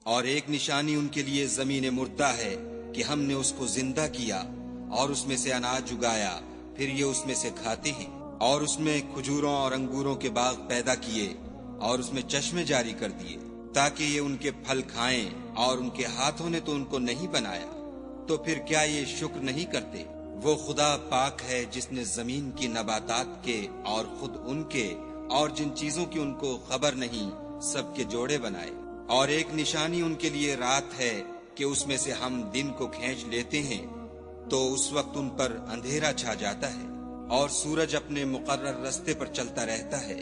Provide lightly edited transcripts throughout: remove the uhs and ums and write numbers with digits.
اور ایک نشانی ان کے لیے زمین مردہ ہے کہ ہم نے اس کو زندہ کیا اور اس میں سے اناج اگایا، پھر یہ اس میں سے کھاتے ہیں، اور اس میں کھجوروں اور انگوروں کے باغ پیدا کیے اور اس میں چشمے جاری کر دیے تاکہ یہ ان کے پھل کھائیں، اور ان کے ہاتھوں نے تو ان کو نہیں بنایا، تو پھر کیا یہ شکر نہیں کرتے؟ وہ خدا پاک ہے جس نے زمین کی نباتات کے اور خود ان کے اور جن چیزوں کی ان کو خبر نہیں سب کے جوڑے بنائے۔ اور ایک نشانی ان کے لیے رات ہے کہ اس میں سے ہم دن کو کھینچ لیتے ہیں تو اس وقت ان پر اندھیرا چھا جاتا ہے اور سورج اپنے مقرر رستے پر چلتا رہتا ہے۔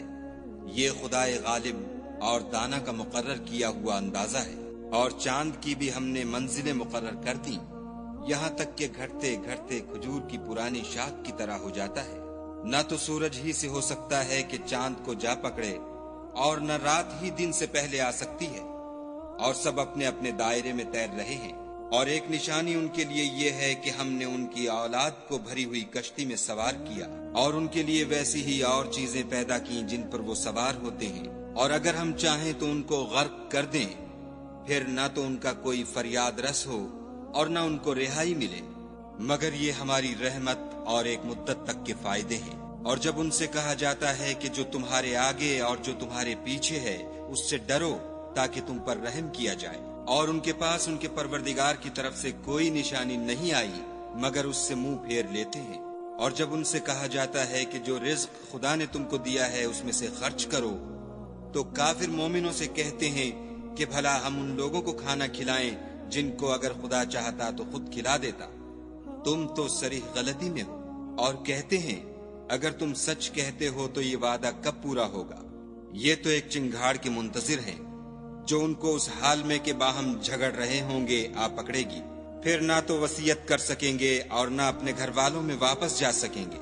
یہ خدائے غالب اور دانا کا مقرر کیا ہوا اندازہ ہے۔ اور چاند کی بھی ہم نے منزلیں مقرر کر دیں، یہاں تک کہ گھٹتے گھٹتے کھجور کی پرانی شاخ کی طرح ہو جاتا ہے۔ نہ تو سورج ہی سے ہو سکتا ہے کہ چاند کو جا پکڑے، اور نہ رات ہی دن سے پہلے آ سکتی ہے، اور سب اپنے اپنے دائرے میں تیر رہے ہیں۔ اور ایک نشانی ان کے لیے یہ ہے کہ ہم نے ان کی اولاد کو بھری ہوئی کشتی میں سوار کیا، اور ان کے لیے ویسی ہی اور چیزیں پیدا کی جن پر وہ سوار ہوتے ہیں، اور اگر ہم چاہیں تو ان کو غرق کر دیں، پھر نہ تو ان کا کوئی فریاد رس ہو اور نہ ان کو رہائی ملے، مگر یہ ہماری رحمت اور ایک مدت تک کے فائدے ہیں۔ اور جب ان سے کہا جاتا ہے کہ جو تمہارے آگے اور جو تمہارے پیچھے ہے اس سے ڈرو تاکہ تم پر رحم کیا جائے، اور ان کے پاس ان کے پروردگار کی طرف سے کوئی نشانی نہیں آئی مگر اس سے منہ پھیر لیتے ہیں۔ اور جب ان سے کہا جاتا ہے کہ جو رزق خدا نے تم کو دیا ہے اس میں سے خرچ کرو، تو کافر مومنوں سے کہتے ہیں کہ بھلا ہم ان لوگوں کو کھانا کھلائیں جن کو اگر خدا چاہتا تو خود کھلا دیتا۔ تم تو صریح غلطی میں ہو۔ اور کہتے ہیں اگر تم سچ کہتے ہو تو یہ وعدہ کب پورا ہوگا؟ یہ تو ایک چنگھاڑ کے منتظر ہیں جو ان کو اس حال میں کہ باہم جھگڑ رہے ہوں گے آ پکڑے گی، پھر نہ تو وصیت کر سکیں گے اور نہ اپنے گھر والوں میں واپس جا سکیں گے۔